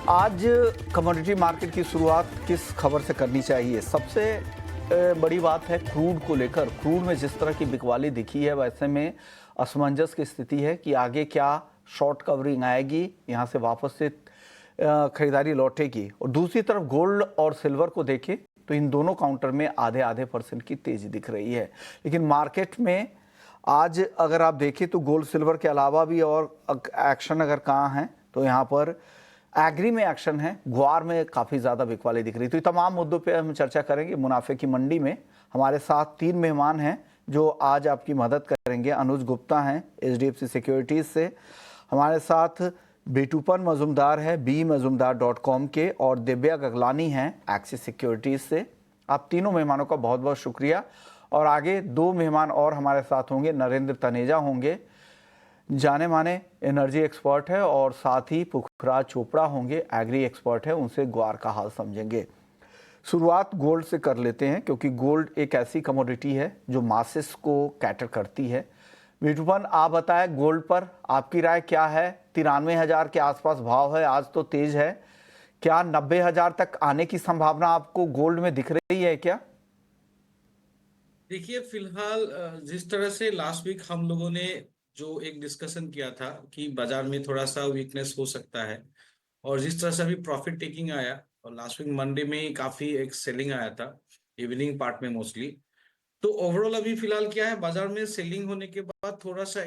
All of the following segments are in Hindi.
आज कमोडिटी मार्केट की शुरुआत किस खबर से करनी चाहिए? सबसे बड़ी बात है क्रूड को लेकर। क्रूड में जिस तरह की बिकवाली दिखी है, वैसे में असमंजस की स्थिति है कि आगे क्या शॉर्ट कवरिंग आएगी, यहाँ से वापस से खरीदारी लौटेगी। और दूसरी तरफ गोल्ड और सिल्वर को देखें तो इन दोनों काउंटर में आधे आधे % की तेजी दिख रही है। लेकिन मार्केट में आज अगर आप देखें तो गोल्ड सिल्वर के अलावा भी और एक्शन अगर कहाँ है तो यहाँ पर एग्री में एक्शन है, ग्वार में काफ़ी ज़्यादा बिकवाली दिख रही। तो ये तमाम मुद्दों पे हम चर्चा करेंगे मुनाफे की मंडी में। हमारे साथ 3 मेहमान हैं जो आज आपकी मदद करेंगे। अनुज गुप्ता हैं HDFC सिक्योरिटीज़ से, हमारे साथ बेटूपन मजुमदार है bmazumdar.com के, और दिव्या गगलानी हैं एक्सिस सिक्योरिटीज़ से। आप तीनों मेहमानों का बहुत बहुत शुक्रिया। और आगे 2 मेहमान और हमारे साथ होंगे। नरेंद्र तनेजा होंगे, जाने माने एनर्जी एक्सपर्ट है, और साथ ही पुखराज चोपड़ा होंगे, एग्री एक्सपर्ट है, उनसे ग्वार का हाल समझेंगे। शुरुआत गोल्ड से कर लेते हैं क्योंकि गोल्ड एक ऐसी कमोडिटी है जो मासेस को कैटर करती है। विटुपन, आप बताएं गोल्ड पर आपकी राय क्या है? 93,000 के आसपास भाव है, आज तो तेज है। क्या 90,000 तक आने की संभावना आपको गोल्ड में दिख रही है क्या? देखिए, फिलहाल जिस तरह से लास्ट वीक हम लोगों ने जो एक डिस्कशन किया था कि बाजार में थोड़ा सा वीकनेस हो सकता है, और जिस तरह से अभी प्रॉफिट टेकिंग आया, और लास्ट वीक मंडे में काफी एक सेलिंग आया था इवनिंग पार्ट में मोस्टली। तो ओवरऑल अभी फिलहाल क्या है, बाजार में सेलिंग होने के बाद थोड़ा सा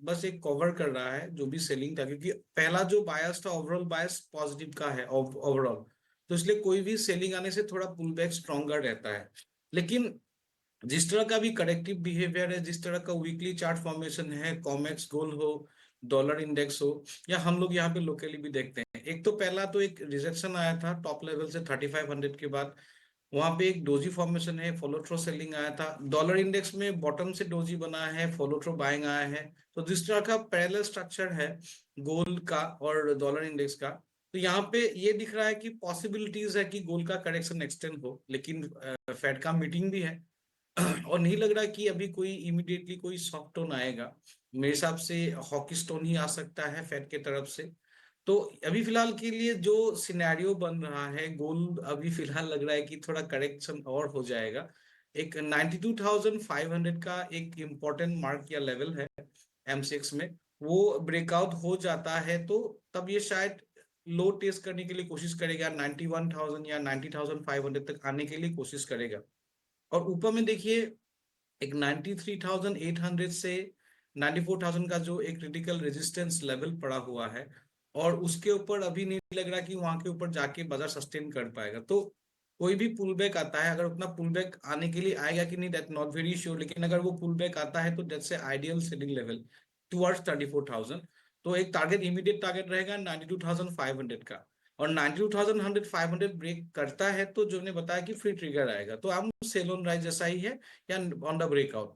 बस एक कवर कर रहा है जो भी सेलिंग था, क्योंकि पहला जो बायस था ओवरऑल बायस पॉजिटिव का है ओवरऑल। तो इसलिए कोई भी सेलिंग आने से थोड़ा पुल बैक स्ट्रॉन्गर रहता है। लेकिन जिस तरह का भी करेक्टिव बिहेवियर है, जिस तरह का वीकली चार्ट फॉर्मेशन है, कॉमेक्स गोल्ड हो, डॉलर इंडेक्स हो, या हम लोग यहाँ पे लोकली भी देखते हैं, एक तो पहला तो एक रिजेक्शन आया था टॉप लेवल से 3500 के बाद। वहां पे एक डोजी फॉर्मेशन है, फॉलो थ्रो सेलिंग आया था। डॉलर इंडेक्स में बॉटम से डोजी बना है, फॉलो थ्रो बाइंग आया है। तो जिस तरह का पैरेलल स्ट्रक्चर है गोल्ड का और डॉलर इंडेक्स का, तो यहाँ पे ये दिख रहा है कि पॉसिबिलिटीज है कि गोल्ड का करेक्शन एक्सटेंड हो। लेकिन फेड का मीटिंग भी है और नहीं लग रहा कि अभी कोई इमीडिएटली कोई सॉफ्ट टोन आएगा। मेरे हिसाब से हॉकिश टोन ही आ सकता है फेड के तरफ से। तो अभी फिलहाल के लिए जो सिनेरियो बन रहा है, गोल्ड अभी फिलहाल लग रहा है कि थोड़ा करेक्शन और हो जाएगा। एक 92,500 का एक इम्पोर्टेंट मार्क या लेवल है M6 में, वो ब्रेकआउट हो जाता है तो तब ये शायद लो टेस्ट करने के लिए कोशिश करेगा, 91,000 या 90,500 तक आने के लिए कोशिश करेगा। और ऊपर में देखिए, एक 93,800 से 94,000 का जो एक क्रिटिकल रेजिस्टेंस लेवल पड़ा हुआ है, और उसके ऊपर अभी नहीं लग रहा कि वहां के ऊपर जाके बाजार सस्टेन कर पाएगा। तो कोई भी पुल बैक आता है, अगर उतना पुल बैक आने के लिए आएगा कि नहीं, दैट नॉट वेरी श्योर, लेकिन अगर वो पुल बैक आता है तो that's a ideal selling level towards 34,000। तो एक टारगेट, इमीडिएट टारगेट रहेगा 92,500 का। और 92,500 ब्रेक करता है तो जो ने बताया कि फ्री ट्रिगर आएगा, तो हम सेल ऑन राइज जैसा ही है या on the breakout.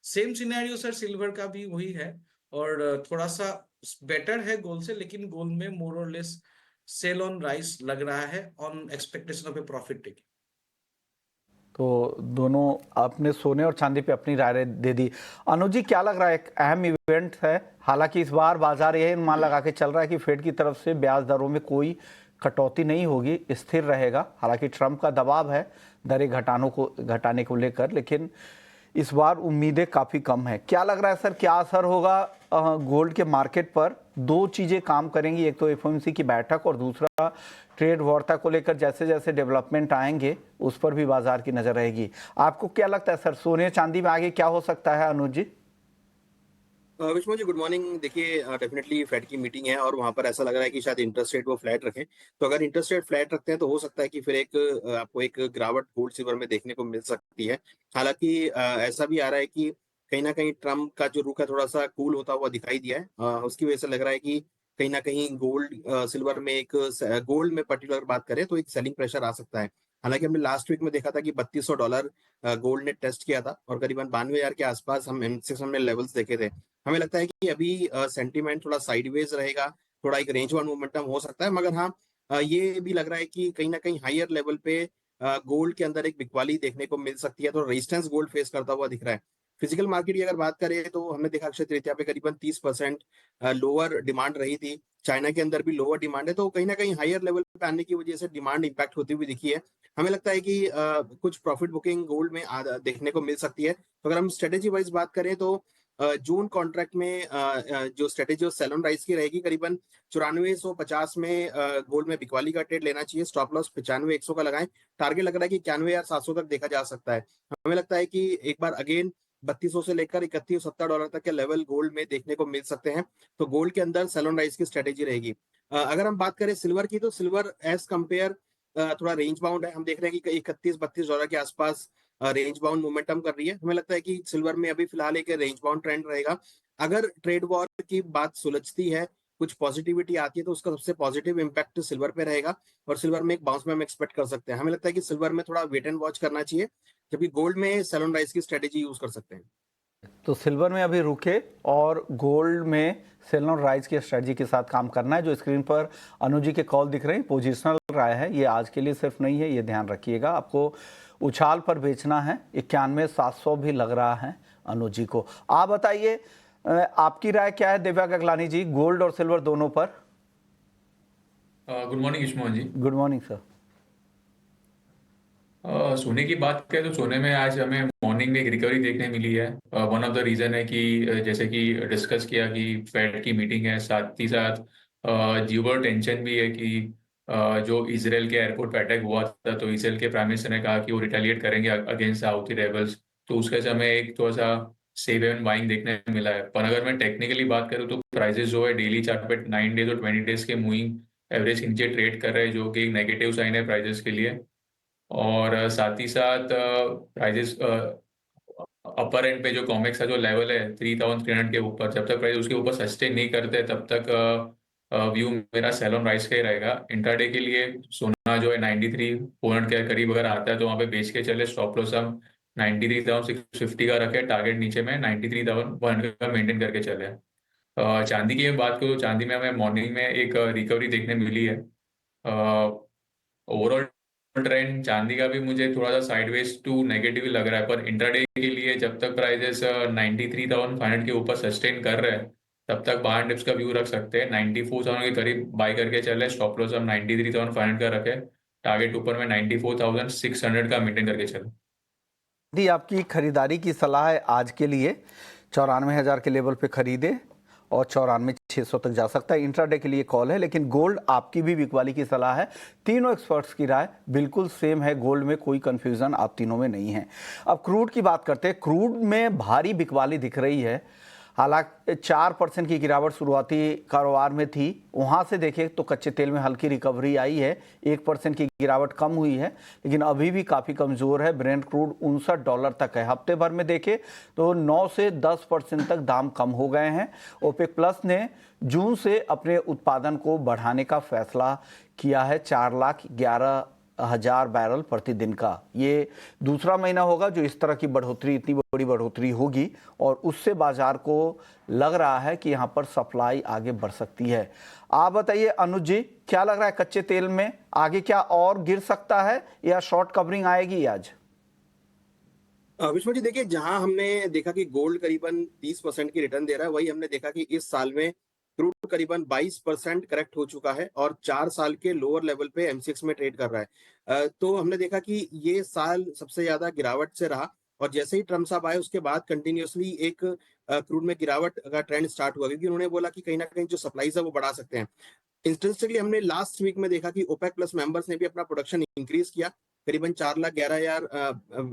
Same scenario sir silver का भी वही है, और थोड़ा सा बेटर है गोल्ड से, लेकिन गोल्ड में मोर और लेस सेल ऑन राइज लग रहा है on expectation of A profit taking. तो दोनों आपने सोने और चांदी पे अपनी राय दे दी। अनुज जी, क्या लग रहा है? एक अहम इवेंट है, हालांकि इस बार बाजार यही अनुमान लगा के चल रहा है कि फेड की तरफ से ब्याज दरों में कोई कटौती नहीं होगी, स्थिर रहेगा। हालांकि ट्रंप का दबाव है दरें घटाने को लेकर, लेकिन इस बार उम्मीदें काफ़ी कम है। क्या लग रहा है सर, क्या असर होगा गोल्ड के मार्केट पर? 2 चीज़ें काम करेंगी, एक तो FOMC की बैठक और दूसरा ट्रेड वार्ता को लेकर जैसे जैसे डेवलपमेंट आएंगे उस पर भी बाजार की नज़र रहेगी। आपको क्या लगता है सर, सोने चांदी में आगे क्या हो सकता है? अनुज जी। Vishnu ji, good morning. देखिए, डेफिनेटली फेड की मीटिंग है और वहां पर ऐसा लग रहा है कि शायद इंटरेस्ट रेट वो फ्लैट रखें। तो अगर इंटरेस्ट रेट फ्लैट रखते हैं तो हो सकता है कि फिर आपको एक गिरावट गोल्ड सिल्वर में देखने को मिल सकती है। हालांकि ऐसा भी आ रहा है कि कहीं ना कहीं ट्रम्प का जो रुख है थोड़ा सा कूल होता हुआ दिखाई दिया है। उसकी वजह से लग रहा है कि कहीं ना कहीं गोल्ड सिल्वर में गोल्ड में पर्टिकुलर बात करें तो एक सेलिंग प्रेशर आ सकता है। हालांकि हमने लास्ट वीक में देखा था कि $3200 गोल्ड ने टेस्ट किया था और करीबन 92,000 के आसपास हम M6 में लेवल्स देखे थे। हमें लगता है कि अभी सेंटीमेंट थोड़ा साइडवेज रहेगा, थोड़ा एक रेंज वन मोमेंटम हो सकता है। मगर हाँ, ये भी लग रहा है कि कहीं ना कहीं हायर लेवल पे गोल्ड के अंदर एक बिकवाली देखने को मिल सकती है, तो रेजिस्टेंस गोल्ड फेस करता हुआ दिख रहा है। फिजिकल मार्केट की अगर बात करें तो हमने देखा अक्षय तृतीया पे करीबन 30% लोअर डिमांड रही थी। चाइना के अंदर भी लोअर डिमांड है, तो कहीं ना कहीं हायर लेवल पे आने की वजह से डिमांड इंपैक्ट होती हुई दिखी है। हमें लगता है कि कुछ प्रॉफिट बुकिंग गोल्ड में देखने को मिल सकती है। तो अगर हम स्ट्रेटेजी वाइज बात करें तो जून कॉन्ट्रैक्ट में जो स्ट्रेटेजी सेल राइज की रहेगी, करीबन 9450 में गोल्ड में बिकवाली का ट्रेड लेना चाहिए। स्टॉप लॉस 95,100 का लगाएं। टारगेट लग रहा है कि 91,700 तक देखा जा सकता है। हमें लगता है कि एक बार अगेन 3200 से लेकर $3170 तक के लेवल गोल्ड में देखने को मिल सकते हैं। तो गोल्ड के अंदर सेल ऑन राइज की स्ट्रेटेजी रहेगी। अगर हम बात करें सिल्वर की, तो सिल्वर एज कंपेयर थोड़ा रेंज बाउंड है। हम देख रहे हैं कि $31-32 के आसपास रेंज बाउंड मोमेंटम कर रही है। हमें लगता है कि सिल्वर में अभी फिलहाल एक रेंज बाउंड ट्रेंड रहेगा। अगर ट्रेड वॉर की बात सुलझती है, कुछ पॉजिटिविटी आती है, तो उसका सबसे पॉजिटिव इम्पैक्ट सिल्वर पे रहेगा और सिल्वर में एक बाउंस में हम एक्सपेक्ट कर सकते हैं। हमें लगता है कि सिल्वर में थोड़ा वेट एंड वॉच करना चाहिए, जबकि गोल्ड में सेल ऑन राइज की स्ट्रेटेजी यूज कर सकते हैं। तो सिल्वर में अभी रुके और गोल्ड में सेल ऑन राइज की स्ट्रेटजी के साथ काम करना है। जो स्क्रीन पर अनुज जी के कॉल दिख रहे हैं, पोजिशनल राय है, ये आज के लिए सिर्फ नहीं है, ये ध्यान रखिएगा। आपको उछाल पर बेचना है। 91,700 भी लग रहा है अनुज जी को। आप बताइए, आपकी राय क्या है दिव्या गगलानी जी, गोल्ड और सिल्वर दोनों पर? Good morning Yushman ji. Good morning sir. सोने की बात करें तो सोने में आज हमें मॉर्निंग में एक रिकवरी देखने मिली है। वन ऑफ द रीजन है कि जैसे कि डिस्कस किया कि फेड की मीटिंग है, साथ ही साथ जियो टेंशन भी है कि जो इसराइल के एयरपोर्ट पे अटैक हुआ था, तो इसराइल के प्राइम मिनिस्टर ने कहा कि वो रिटेलिएट करेंगे अगेंस्ट हाउथी रेबल्स। तो उसके वजह से हमें एक थोड़ा सा सेव एंड बाइंग देखने मिला है। पर अगर मैं टेक्निकली बात करूँ तो प्राइसेस जो है डेली चार्ट पे 9 डेज और 20 डेज के मूविंग एवरेज के नीचे ट्रेड कर रहे हैं, जो कि एक नेगेटिव साइन है प्राइसेस के लिए। और साथ ही साथ प्राइजेस अपर एंड पे जो कॉमेक्स का जो लेवल है 3300 के ऊपर, जब तक प्राइस उसके ऊपर सस्टेन नहीं करते तब तक व्यू मेरा सेल ऑन राइज का ही रहेगा। इंट्राडे के लिए सोना जो है 93,400 के करीब अगर आता है तो वहाँ पे बेच के चले। स्टॉप लॉस हम 93,650 का रखे, टारगेट नीचे में 93,100 का मेंटेन करके चले। चांदी की बात करूँ तो चांदी में हमें मॉर्निंग में एक रिकवरी देखने मिली है। ओवरऑल ट्रेंड चांदी का भी मुझे थोड़ा सा साइडवेज टू नेगेटिव लग रहा है, पर इंट्राडे के लिए जब तक प्राइजेस 93,500 के ऊपर सस्टेन कर रहे हैं तब तक बाहर डिप्स का व्यू रख सकते हैं। 94,000 के करीब बाय करके चले। स्टॉप लॉस हम 93,500 का रखे, टारगेट ऊपर में 94,600 का मेंटेन करके चले। यदि आपकी खरीदारी की सलाह है आज के लिए 94,000 के लेवल पे खरीदे और 94,600 तक जा सकता है। इंट्राडे के लिए कॉल है, लेकिन गोल्ड आपकी भी बिकवाली की सलाह है। तीनों एक्सपर्ट्स की राय बिल्कुल सेम है, गोल्ड में कोई कंफ्यूजन आप तीनों में नहीं है। अब क्रूड की बात करते हैं। क्रूड में भारी बिकवाली दिख रही है। हालांकि 4% की गिरावट शुरुआती कारोबार में थी, वहां से देखें तो कच्चे तेल में हल्की रिकवरी आई है, 1% की गिरावट कम हुई है, लेकिन अभी भी काफ़ी कमज़ोर है। ब्रेंट क्रूड $59 तक है। हफ्ते भर में देखें तो 9 से 10% तक दाम कम हो गए हैं। ओपेक प्लस ने जून से अपने उत्पादन को बढ़ाने का फैसला किया है, 4,11,000 बैरल प्रतिदिन का। ये दूसरा महीना होगा जो इस तरह की बढ़ोतरी, इतनी बड़ी बढ़ोतरी होगी, और उससे बाजार को लग रहा है कि यहाँ पर सप्लाई आगे बढ़ सकती है। आप बताइए अनुज जी, क्या लग रहा है कच्चे तेल में आगे क्या और गिर सकता है या शॉर्ट कवरिंग आएगी आज? विष्णु जी, देखिए, जहां हमने देखा कि गोल्ड करीबन 30% की रिटर्न दे रहा है, वही हमने देखा कि इस साल में क्रूड करीबन 22% करेक्ट हो चुका है और 4 साल के लोअर लेवल पे एमसीएक्स में ट्रेड कर रहा है। तो हमने देखा कि ये साल सबसे ज्यादा गिरावट से रहा और जैसे ही ट्रम्प साहब आए उसके बाद कंटिन्यूअसली एक क्रूड में गिरावट का ट्रेंड स्टार्ट हुआ, क्योंकि उन्होंने बोला कि कहीं ना कहीं जो सप्लाईज है वो बढ़ा सकते हैं। इंटरेस्टिंगली हमने लास्ट वीक में देखा कि ओपेक प्लस मेंबर्स ने भी अपना प्रोडक्शन इंक्रीज किया, करीबन 4,11,000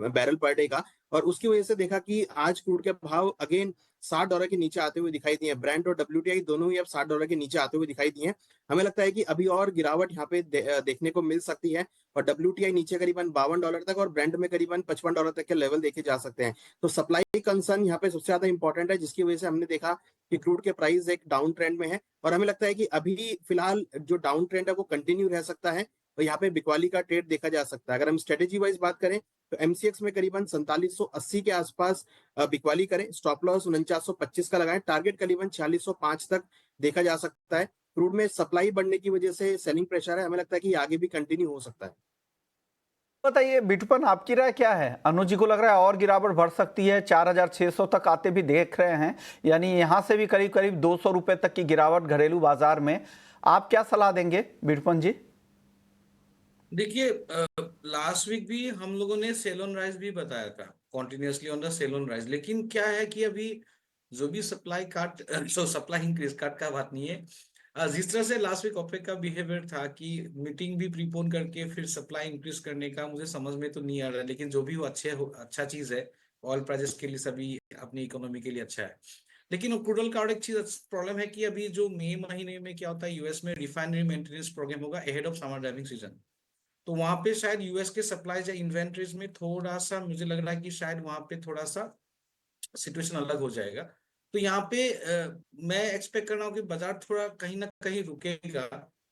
बैरल पर डे का, और उसकी वजह से देखा कि आज क्रूड के भाव अगेन $60 के नीचे आते हुए दिखाई दिए। ब्रेंट और WTI दोनों ही अब $60 के नीचे आते हुए दिखाई दिए। हमें लगता है कि अभी और गिरावट यहाँ पे देखने को मिल सकती है और WTI नीचे करीबन $52 तक और ब्रेंट में करीबन $55 तक के लेवल देखे जा सकते हैं। तो सप्लाई कंसर्न यहाँ पे सबसे ज्यादा इंपॉर्टेंट है, जिसकी वजह से हमने देखा कि क्रूड के प्राइस एक डाउन ट्रेंड में है और हमें लगता है कि अभी फिलहाल जो डाउन ट्रेंड है वो कंटिन्यू रह सकता है और यहाँ पे बिकवाली का ट्रेड देखा जा सकता है। अगर हम स्ट्रेटेजी वाइज बात करें तो एमसीएक्स में करीबन 4780 के आसपास बिकवाली करें। स्टॉप लॉस 4925 का लगाएं, टारगेट करीबन 4605 तक देखा जा सकता है। क्रूड में सप्लाई बढ़ने की वजह से सेलिंग प्रेशर है, हमें लगता है कि आगे भी कंटिन्यू हो सकता है। बताइए बिटकॉइन, आपकी राय क्या है? अनुज जी को लग रहा है और गिरावट बढ़ सकती है, 4,600 तक आते भी देख रहे हैं, यानी यहां से भी करीब करीब 200 रुपए तक की गिरावट घरेलू बाजार में। आप क्या सलाह देंगे बिटकॉइन जी? देखिए, लास्ट वीक भी हम लोगों ने सेल ऑन राइज भी बताया था, continuously on the sell on rise. लेकिन क्या है कि अभी जो भी सप्लाई काट सप्लाई इंक्रीज काट का बात नहीं है। जिस तरह से लास्ट वीक ओपेक का बिहेवियर था कि मीटिंग भी प्रीपोन करके फिर सप्लाई इंक्रीज करने का, मुझे समझ में तो नहीं आ रहा है। लेकिन जो भी वो अच्छा चीज है, ऑयल प्राइसेस के लिए, सभी अपनी इकोनॉमी के लिए अच्छा है। लेकिन क्रूड ऑयल का और एक चीज प्रॉब्लम है कि अभी जो मई महीने में क्या होता है, यूएस में रिफाइनरी मेंटेनेंस प्रोग्राम होगा ahead of summer driving season. तो वहां पे शायद यूएस के सप्लाईज या इन्वेंटरीज में थोड़ा सा मुझे लग रहा है कि शायद वहां पे थोड़ा सा सिचुएशन अलग हो जाएगा। तो यहाँ पे मैं एक्सपेक्ट कर रहा हूँ कि बाजार थोड़ा कहीं ना कहीं रुकेगा,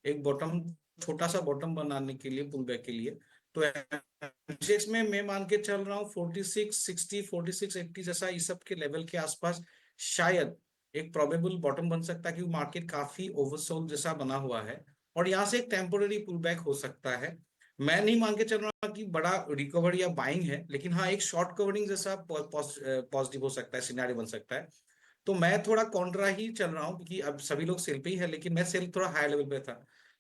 एक बॉटम, छोटा सा बॉटम बनाने के लिए, पुल बैक के लिए। तो एमसीएक्स में मैं मान के चल रहा हूँ 4660 4680 जैसा इस सब के लेवल के आसपास शायद एक प्रोबेबल बॉटम बन सकता है, क्योंकि मार्केट काफी ओवरसोल्ड जैसा बना हुआ है। और यहाँ से एक टेम्पोररी पुल बैक हो सकता है। मैं नहीं मान के चल रहा कि बड़ा रिकवर या बाइंग है, लेकिन हाँ एक शॉर्ट कवरिंग जैसा पॉजिटिव हो सकता है, सिनेरियो बन सकता है। तो मैं थोड़ा कॉन्ट्रा ही चल रहा हूँ, क्योंकि अब सभी लोग सेल पे ही है, लेकिन मैं सेल थोड़ा हाई लेवल पे था।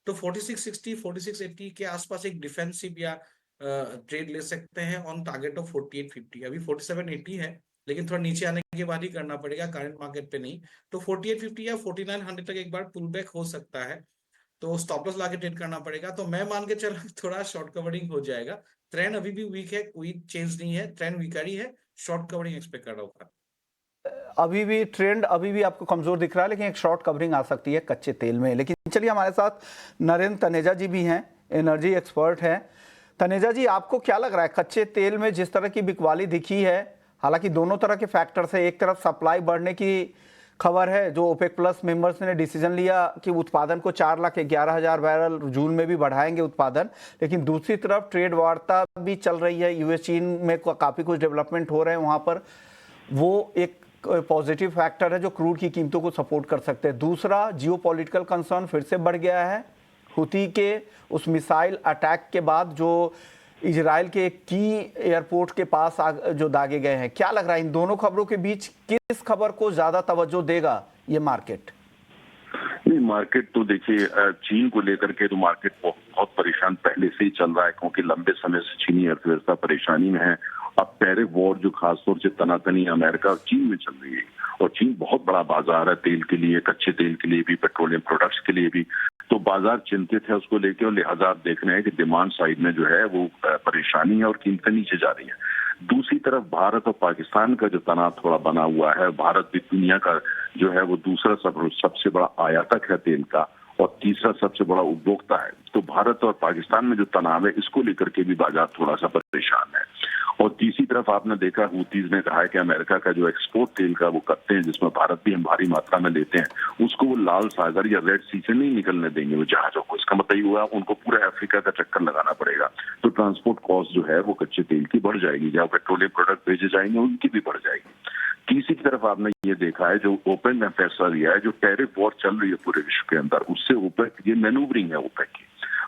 तो 4660 4680 के आसपास एक डिफेंसिव या ट्रेड ले सकते हैं ऑन टारगेट ऑफ 4850। अभी 4780 है, लेकिन थोड़ा नीचे आने के बाद ही करना पड़ेगा, करंट मार्केट पे नहीं। तो 4850 या 4900 तक एक बार पुल बैक हो सकता है, तो स्टॉप लॉस लाके ट्रेड करना पड़ेगा। तो मैं मान के चल थोड़ा शॉर्ट कवरिंग हो जाएगा। ट्रेंड अभी भी वीक है, कोई चेंज नहीं है, ट्रेंड वीकर ही है। शॉर्ट कवरिंग एक्सपेक्ट कर रहा हूँ। अभी भी ट्रेंड अभी भी आपको कमजोर दिख रहा है, लेकिन एक शॉर्ट कवरिंग आ सकती है कच्चे तेल में। लेकिन चलिए, हमारे साथ नरेंद्र तनेजा जी भी हैं, एनर्जी एक्सपर्ट हैं। तनेजा जी, आपको क्या लग रहा है कच्चे तेल में जिस तरह की बिकवाली दिखी है, हालांकि दोनों तरह के फैक्टर से, एक तरफ सप्लाई बढ़ने की खबर है, जो ओपेक प्लस मेंबर्स ने डिसीजन लिया कि उत्पादन को 4,11,000 बैरल जून में भी बढ़ाएंगे उत्पादन। लेकिन दूसरी तरफ ट्रेड वार्ता भी चल रही है, यूएस चीन में काफ़ी कुछ डेवलपमेंट हो रहे हैं वहाँ पर, वो एक पॉजिटिव फैक्टर है जो क्रूड की कीमतों को सपोर्ट कर सकते हैं। दूसरा, जियोपॉलिटिकल कंसर्न फिर से बढ़ गया है, हुती के उस मिसाइल अटैक के बाद जो इजराइल के की एयरपोर्ट के पास जो दागे गए हैं। क्या लग रहा है इन दोनों खबरों के बीच किस खबर को ज्यादा तवज्जो देगा ये मार्केट? नहीं, मार्केट तो देखिए, चीन को लेकर के तो मार्केट बहुत परेशान पहले से ही चल रहा है, क्योंकि लंबे समय से चीनी अर्थव्यवस्था परेशानी में है। अब टैरिफ वॉर जो खासतौर से तनातनी अमेरिका और चीन में चल रही है, और चीन बहुत बड़ा बाजार है तेल के लिए, कच्चे तेल के लिए भी, पेट्रोलियम प्रोडक्ट्स के लिए भी। तो बाजार चिंतित है उसको लेकर, और लिहाजा आप देख रहे हैं कि डिमांड साइड में जो है वो परेशानी है और कीमतें नीचे जा रही है। दूसरी तरफ भारत और पाकिस्तान का जो तनाव थोड़ा बना हुआ है, भारत भी दुनिया का जो है वो दूसरा सबसे बड़ा आयातक है तेल का, और तीसरा सबसे बड़ा उपभोक्ता है। तो भारत और पाकिस्तान में जो तनाव है, इसको लेकर के भी बाजार थोड़ा सा परेशान है। और तीसरी तरफ आपने देखा, हूतीज ने कहा है कि अमेरिका का जो एक्सपोर्ट तेल का वो करते हैं, जिसमें भारत भी हम भारी मात्रा में लेते हैं, उसको वो लाल सागर या रेड सी से नहीं निकलने देंगे वो जहाजों को। इसका मतलब हुआ उनको पूरा अफ्रीका का चक्कर लगाना पड़ेगा। तो ट्रांसपोर्ट कॉस्ट जो है वो कच्चे तेल की बढ़ जाएगी, जहाँ पेट्रोलियम प्रोडक्ट भेजे जाएंगे उनकी भी बढ़ जाएगी। तीसरी तरफ आपने ये देखा है, जो ओपेक ने फैसला लिया है, जो टैरिफ वॉर चल रही है पूरे विश्व के अंदर, उससे ओपेक, ये मैनूवरिंग है ओपेक की।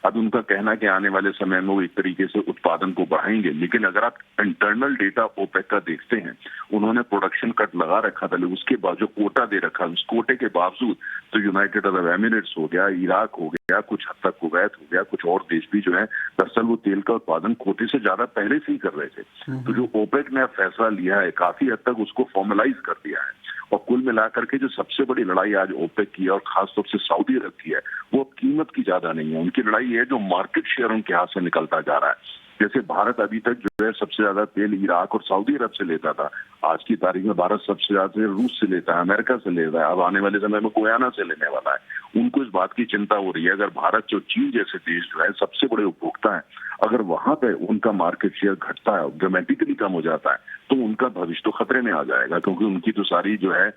अब उनका कहना कि आने वाले समय में वो एक तरीके से उत्पादन को बढ़ाएंगे, लेकिन अगर आप इंटरनल डेटा ओपेक का देखते हैं, उन्होंने प्रोडक्शन कट लगा रखा था, उसके बाद जो कोटा दे रखा, उस कोटे के बावजूद तो यूनाइटेड अरब एमिरेट्स हो गया, इराक हो गया, कुछ हद तक कुवैत हो गया, कुछ और देश भी जो है दरअसल वो तेल का उत्पादन कोटे से ज्यादा पहले से ही कर रहे थे। तो जो ओपेक ने फैसला लिया है, काफी हद तक उसको फॉर्मलाइज कर दिया है। और कुल मिलाकर के जो सबसे बड़ी लड़ाई आज ओपेक की है, और खासतौर से सऊदी अरब की है, वो कीमत की ज्यादा नहीं है। उनकी लड़ाई है जो मार्केट शेयर उनके हाथ से निकलता जा रहा है। जैसे भारत अभी तक जो है सबसे ज्यादा तेल इराक और सऊदी अरब से लेता था, आज की तारीख में भारत सबसे ज्यादा रूस से लेता है, अमेरिका से लेता है, अब आने वाले समय में गुयाना से लेने वाला है। उनको इस बात की चिंता हो रही है, अगर भारत जो चीन जैसे देश जो है सबसे बड़े उपभोक्ता है, अगर वहां पे उनका मार्केट शेयर घटता है, ड्रामेटिकली कम हो जाता है, तो उनका भविष्य तो खतरे में आ जाएगा, क्योंकि उनकी तो सारी जो है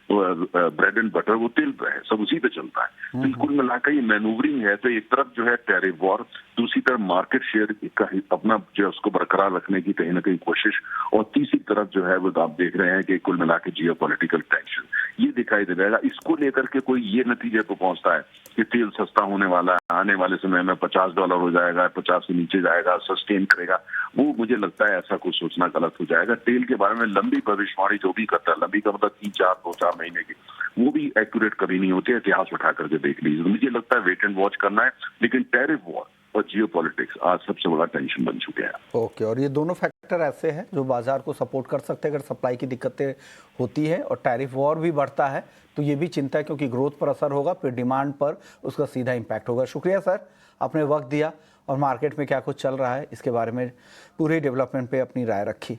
ब्रेड एंड बटर वो तेल पे है, सब उसी पे चलता है। तो कुल मिलाकर ये मैनूवरिंग है। तो एक तरफ जो है टैरिफ वॉर, दूसरी तरफ मार्केट शेयर का अपना जो है उसको बरकरार रखने की कहीं ना कहीं कोशिश, और तीसरी तरफ जो है वो आप देख रहे हैं कि कुल मिला के जियोपॉलिटिकल टेंशन ये दिखाई दे रहेगा। इसको लेकर के कोई ये नतीजे पर पहुंचता है कि तेल सस्ता होने वाला है, आने वाले समय में $50 हो जाएगा, 50 से नीचे जाएगा, सस्टेन करेगा, वो मुझे लगता है ऐसा कुछ सोचना गलत हो जाएगा। तेल के बारे में लंबी भविष्यवाणी जो भी करता है, लंबी का मतलब 2-4 महीने की, वो भी एक्यूरेट कभी नहीं होती है। इतिहास उठा करके देख लीजिए। तो मुझे लगता है वेट एंड वॉच करना है, लेकिन टैरिफ वॉर और जियोपॉलिटिक्स आज सबसे बड़ा टेंशन बन चुके हैं। ओके, और ये दोनों फैक्टर ऐसे हैं जो बाजार को सपोर्ट कर सकते हैं अगर सप्लाई की दिक्कतें होती है और टैरिफ वॉर भी बढ़ता है तो ये भी चिंता है, क्योंकि ग्रोथ पर असर होगा, फिर डिमांड पर उसका सीधा इम्पैक्ट होगा। शुक्रिया सर, आपने वक्त दिया और मार्केट में क्या कुछ चल रहा है इसके बारे में पूरे डेवलपमेंट पे अपनी राय रखी।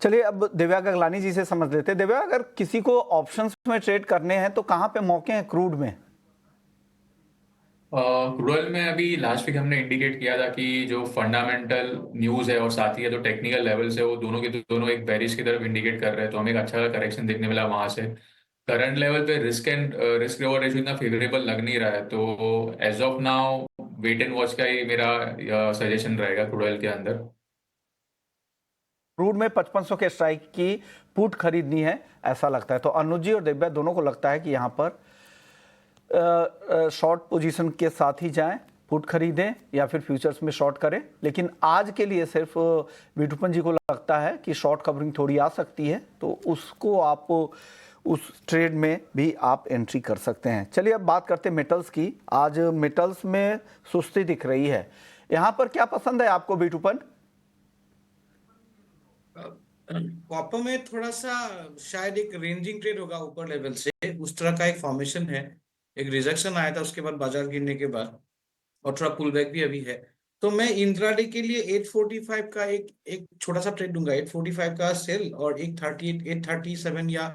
चलिए अब दिव्या गगलानी जी से समझ लेते हैं। दिव्या, अगर किसी को ऑप्शंस में ट्रेड करने हैं तो कहाँ पे मौके हैं क्रूड में? क्रूड ऑयल में अभी लास्ट वीक हमने इंडिकेट किया था कि जो फंडामेंटल न्यूज है और साथ ही है जो टेक्निकल लेवल्स है वो दोनों के दोनों एक बेरिश की तरफ इंडिकेट कर रहे हैं, तो हमें एक अच्छा करेक्शन देखने मिला वहां से। करंट लेवल पे रिस्क रिवॉर्ड रेशियो इतना फेवरेबल लग नहीं रहा है, तो as of now wait and watch का ही मेरा सजेशन रहेगा क्रूड ऑयल के अंदर। क्रूड में 5500 के स्ट्राइक की पुट खरीदनी है ऐसा लगता है, तो अनुज जी और दिव्या दोनों को लगता है कि यहाँ पर शॉर्ट पोजीशन के साथ ही जाएं, पुट खरीदें या फिर फ्यूचर्स में शॉर्ट करें। लेकिन आज के लिए सिर्फ विठुपन जी को लगता है कि शॉर्ट कवरिंग थोड़ी आ सकती है, तो उसको आप उस ट्रेड में भी आप एंट्री कर सकते हैं। चलिए अब बात करते हैं मेटल्स की। आज मेटल्स में सुस्ती दिख रही है, यहाँ पर क्या पसंद है आपको विठुपन? कॉपर में थोड़ा सा शायद एक रेंजिंग ट्रेड होगा ऊपर लेवल से, उस तरह का एक फॉर्मेशन है। एक रिजेक्शन आया था उसके बाद बाजार गिरने के बाद, और थोड़ा पुल बैक भी अभी है। तो मैं इंट्राडे के लिए 845 का एक छोटा सा ट्रेड दूंगा। 845 का सेल और 838 837 या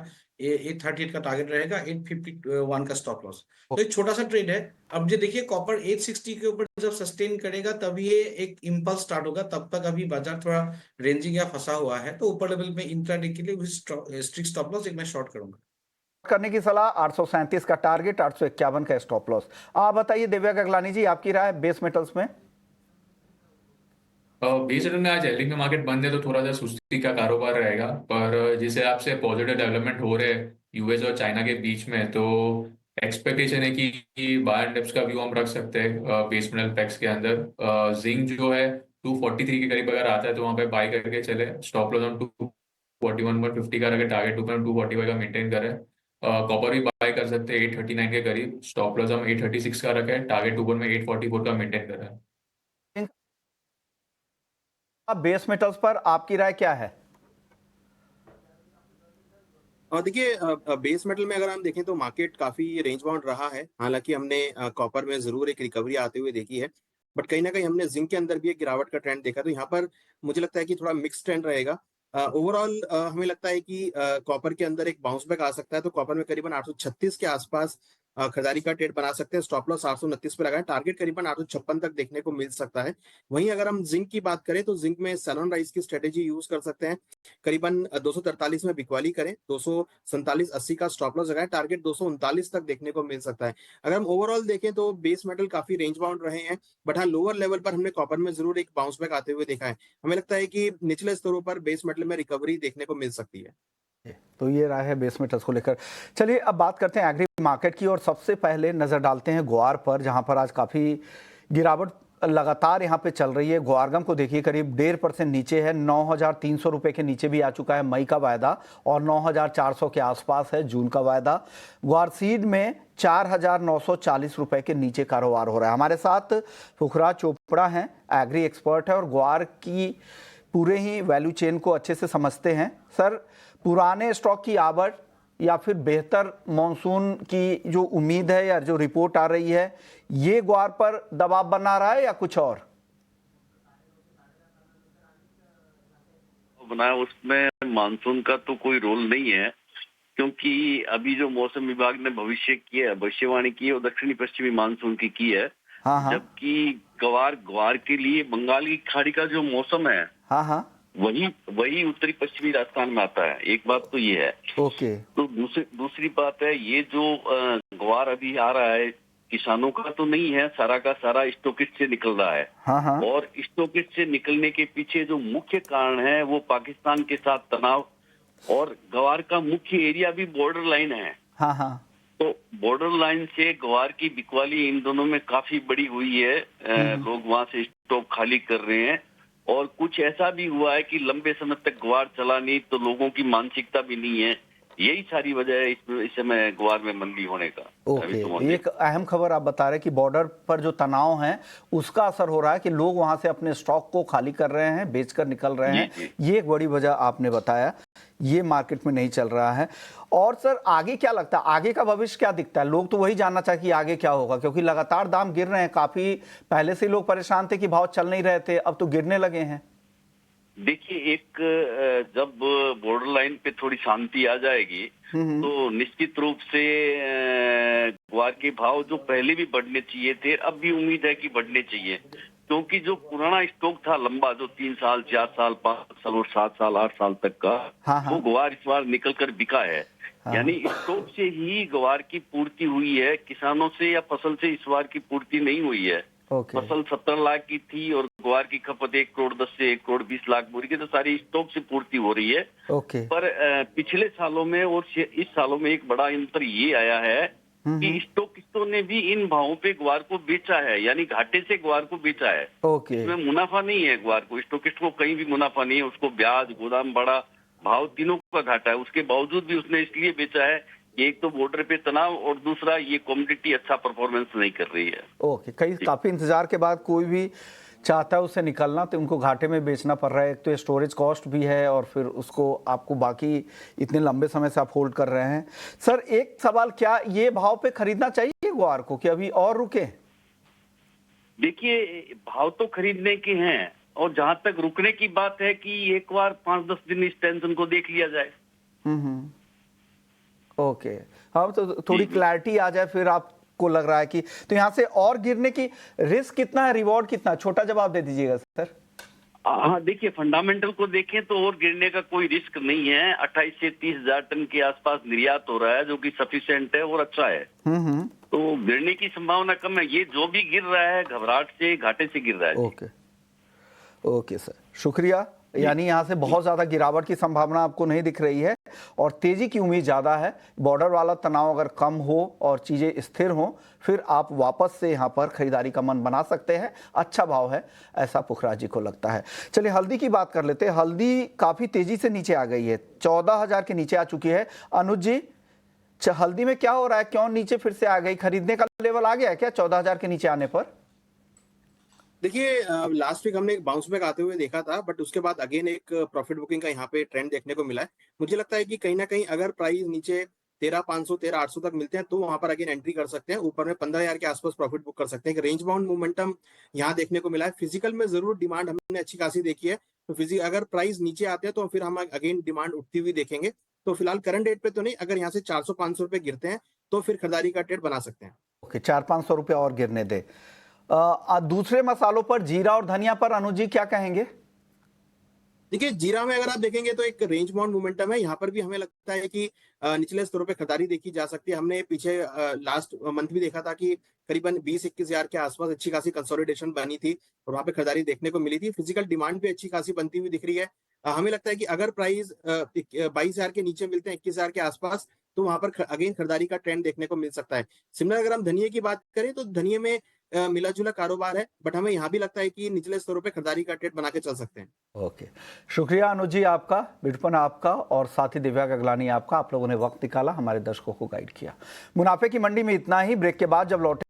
838 का टारगेट रहेगा, 851 का स्टॉप लॉस। तो एक छोटा सा ट्रेड है। अब ये देखिए कॉपर 860 के ऊपर जब सस्टेन करेगा तब ये एक इम्पल्स स्टार्ट होगा, तब तक अभी बाजार थोड़ा रेंजिंग या फंसा हुआ है। तो ऊपर लेवल में इंट्राडे के लिए स्ट्रिक्ट स्टॉप लॉस एक मैं शॉर्ट करूंगा। करने की सलाह, 837 का टारगेट, 851 का स्टॉप लॉस। आप बताइए दिव्या गगलानी जी, आपकी राय बेस मेटल्स में? बेस मेटल में आज एलडी में मार्केट बंद है तो थोड़ा सा सुस्ती का कारोबार रहेगा, पर जिस हिसाब से पॉजिटिव डेवलपमेंट हो रहे हैं यूएस और चाइना के बीच में, तो एक्सपेक्टेशन है कि बाय एंड डिप्स का व्यू हम रख सकते हैं बेस मेटल पैक्स के अंदर। जिंक जो है 243 के करीब अगर आता है तो वहां पे बाय करके चले। स्टॉप लॉस हम 241.50 का रखे, टारगेट 245 का मेंटेन करें। कॉपर भी बाय कर सकते हैं 839 के करीब, स्टॉप लॉस हम 836 का रखे, टारगेट ऊपर में 844 का मेंटेन करें। बेस मेटल्स पर आपकी राय क्या है? और देखिए बेस मेटल में अगर हम देखें तो मार्केट काफी रेंज बाउंड रहा है। हालांकि हमने कॉपर में जरूर एक रिकवरी आते हुए देखी है, बट कहीं ना कहीं हमने जिंक के अंदर भी एक गिरावट का ट्रेंड देखा। तो यहाँ पर मुझे लगता है कि थोड़ा मिक्स ट्रेंड रहेगा। ओवरऑल हमें लगता है कि कॉपर के अंदर एक बाउंस बैक आ सकता है। तो कॉपर में करीबन 836 के आसपास खरीदारी का ट्रेड बना सकते हैं। स्टॉप लॉस 829 पे लगाएं, टारगेट करीबन 856 तक देखने को मिल सकता है। वहीं अगर हम जिंक की बात करें तो जिंक में सैलॉन राइज की स्ट्रेटेजी यूज कर सकते हैं। करीबन 243 में बिकवाली करें, 247.80 का स्टॉप लॉस लगाएं, टारगेट 239 तक देखने को मिल सकता है। अगर हम ओवरऑल देखें तो बेस मेटल काफी रेंज बाउंड रहे हैं, बट हाँ लोअर लेवल पर हमने कॉपर में जरूर एक बाउंस बैक आते हुए देखा है। हमें लगता है कि निचले स्तरों पर बेस मेटल में रिकवरी देखने को मिल सकती है। तो ये राय है बेस मेटल्स को लेकर। चलिए अब बात करते हैं एग्री मार्केट की, और सबसे पहले नजर डालते हैं ग्वार पर, जहां पर आज काफी गिरावट लगातार यहाँ पे चल रही है। ग्वारगम को देखिए करीब 1.5% नीचे है, 9,300 रुपए के नीचे भी आ चुका है मई का वायदा, और 9,400 के आसपास है जून का वायदा। ग्वार सीड में 4,940 रुपए के नीचे कारोबार हो रहा है। हमारे साथ फुखराज चोपड़ा हैं, एग्री एक्सपर्ट है और ग्वार की पूरे ही वैल्यू चेन को अच्छे से समझते हैं। सर, पुराने स्टॉक की आवट या फिर बेहतर मॉनसून की जो उम्मीद है या जो रिपोर्ट आ रही है, ये ग्वार पर दबाव बना रहा है या कुछ और बनाया? उसमें मानसून का तो कोई रोल नहीं है, क्योंकि अभी जो मौसम विभाग ने भविष्यवाणी की है वो दक्षिणी पश्चिमी मानसून की है। हाँ हाँ जबकि ग्वार के लिए बंगाल की खाड़ी का जो मौसम है हाँ हाँ वही वही उत्तरी पश्चिमी राजस्थान में आता है। एक बात तो ये है। ओके। तो दूसरी बात है, ये जो ग्वार अभी आ रहा है, किसानों का तो नहीं है, सारा का सारा स्टॉकिस्ट से निकल रहा है। हाँ हाँ। और स्टॉकिस्ट से निकलने के पीछे जो मुख्य कारण है वो पाकिस्तान के साथ तनाव, और ग्वार का मुख्य एरिया भी बॉर्डर लाइन है। हाँ हाँ। तो बॉर्डर लाइन से ग्वार की बिकवाली इन दोनों में काफी बड़ी हुई है। लोग वहां से स्टॉक खाली कर रहे हैं, और कुछ ऐसा भी हुआ है कि लंबे समय तक ग्वार चला नहीं, तो लोगों की मानसिकता भी नहीं है। यही सारी वजह है इस समय ग्वार में मंदी होने का। ओके, एक अहम खबर आप बता रहे हैं कि बॉर्डर पर जो तनाव है उसका असर हो रहा है कि लोग वहां से अपने स्टॉक को खाली कर रहे हैं, बेचकर निकल रहे हैं। ये एक बड़ी वजह आपने बताया, ये मार्केट में नहीं चल रहा है। और सर आगे क्या लगता है, आगे का भविष्य क्या दिखता है? लोग तो वही जानना चाहे कि आगे क्या होगा, क्योंकि लगातार दाम गिर रहे हैं। काफी पहले से लोग परेशान थे कि भाव चल नहीं रहे थे, अब तो गिरने लगे हैं। देखिए, एक जब बॉर्डर लाइन पे थोड़ी शांति आ जाएगी तो निश्चित रूप से ग्वार के भाव जो पहले भी बढ़ने चाहिए थे, अब भी उम्मीद है कि बढ़ने चाहिए। क्योंकि जो पुराना स्टॉक था लंबा, जो 3 साल 4 साल 5 साल और 7 साल 8 साल तक का, वो ग्वार इस बार निकल कर बिका है। यानी स्टॉक से ही ग्वार की पूर्ति हुई है, किसानों से या फसल से इस बार की पूर्ति नहीं हुई है। फसल 17 लाख की थी और ग्वार की खपत 1 करोड़ 10 से 1 करोड़ 20 लाख बोरी की, तो सारी स्टॉक से पूर्ति हो रही है। पर पिछले सालों में और इस सालों में एक बड़ा अंतर ये आया है कि स्टॉकिस्टों ने भी इन भावों पे ग्वार को बेचा है, यानी घाटे से ग्वार को बेचा है। इसमें मुनाफा नहीं है ग्वार को, स्टॉकिस्ट को कहीं भी मुनाफा नहीं है। उसको ब्याज, गोदाम भाड़ा, भाव तीनों का घाटा है। उसके बावजूद भी उसने इसलिए बेचा है, एक तो बॉर्डर पे तनाव, और दूसरा ये कमोडिटी अच्छा परफॉर्मेंस नहीं कर रही है। ओके, काफी इंतजार के बाद कोई भी चाहता है उससे निकलना, तो उनको घाटे में बेचना पड़ रहा है। एक तो स्टोरेज कॉस्ट भी है, और फिर उसको आपको बाकी इतने लंबे समय से आप होल्ड कर रहे हैं। सर एक सवाल, क्या ये भाव पे खरीदना चाहिए ग्वार को कि अभी और रुके? देखिए, भाव तो खरीदने के हैं, और जहां तक रुकने की बात है कि एक बार 5-10 दिन इस टेंशन को देख लिया जाए। ओके, हाँ, तो थोड़ी क्लैरिटी आ जाए, फिर आपको लग रहा है कि तो यहाँ से और गिरने की रिस्क कितना है, रिवॉर्ड कितना है? छोटा जवाब दे दीजिएगा सर। हाँ, देखिए, फंडामेंटल को देखें तो और गिरने का कोई रिस्क नहीं है। 28 से 30 हजार टन के आसपास निर्यात हो रहा है, जो कि सफिशिएंट है और अच्छा है। तो गिरने की संभावना कम है। ये जो भी गिर रहा है घबराहट से, घाटे से गिर रहा है। ओके सर, शुक्रिया। यानी यहाँ से बहुत ज्यादा गिरावट की संभावना आपको नहीं दिख रही है, और तेजी की उम्मीद ज्यादा है। बॉर्डर वाला तनाव अगर कम हो और चीजें स्थिर हों, फिर आप वापस से यहाँ पर खरीदारी का मन बना सकते हैं। अच्छा भाव है, ऐसा पुखराज जी को लगता है। चलिए हल्दी की बात कर लेते हैं। हल्दी काफी तेजी से नीचे आ गई है, 14,000 के नीचे आ चुकी है। अनुज जी, हल्दी में क्या हो रहा है, क्यों नीचे फिर से आ गई? खरीदने का लेवल आ गया है क्या 14,000 के नीचे आने पर? देखिए, लास्ट वीक हमने एक बाउंस बैक आते हुए देखा था, बट उसके बाद अगेन एक प्रॉफिट बुकिंग का यहाँ पे ट्रेंड देखने को मिला है। मुझे लगता है कि कहीं ना कहीं अगर प्राइस नीचे 13,500 13,800 तक मिलते हैं तो वहां पर अगेन एंट्री कर सकते हैं। ऊपर में 15,000 के आसपास प्रॉफिट बुक कर सकते हैं। रेंज बाउंड मोमेंटम यहाँ देखने को मिला है। फिजिकल में जरूर डिमांड हमने अच्छी खासी देखी है, तो फिजिकल अगर प्राइस नीचे आते हैं तो फिर हम अगेन डिमांड उठती हुई देखेंगे। तो फिलहाल करंट रेट पे तो नहीं, अगर यहाँ से 400-500 रुपए गिरते हैं तो फिर खरीदारी का ट्रेड बना सकते हैं। ओके, 400-500 रुपए और गिरने दे। दूसरे मसालों पर, जीरा और धनिया पर अनुज जी क्या कहेंगे? देखिए, जीरा में अगर आप देखेंगे तो एक रेंज बाउंड मोमेंटम है। यहाँ पर भी हमें लगता है कि निचले स्तरों पे खरीदारी देखी जा सकती है। हमने पीछे लास्ट मंथ भी देखा था कि करीबन 20-21 हजार के आसपास अच्छी खासी कंसोलिडेशन बनी थी, और वहां पे खरीदारी देखने को मिली थी। फिजिकल डिमांड भी अच्छी खासी बनती हुई दिख रही है। हमें लगता है कि अगर प्राइस 22,000 के नीचे मिलते हैं, 21,000 के आसपास, तो वहां पर अगेन खरीदारी का ट्रेंड देखने को मिल सकता है। सिमिलर अगर हम धनिया की बात करें तो धनिया में मिला जुला कारोबार है, बट हमें यहाँ भी लगता है कि निचले स्तरों पे खरीदारी का ट्रेड बना के चल सकते हैं। ओके, शुक्रिया अनुज जी आपका, विठपन आपका, और साथ ही दिव्या गगलानी आपका। आप लोगों ने वक्त निकाला, हमारे दर्शकों को गाइड किया। मुनाफे की मंडी में इतना ही। ब्रेक के बाद जब लौटे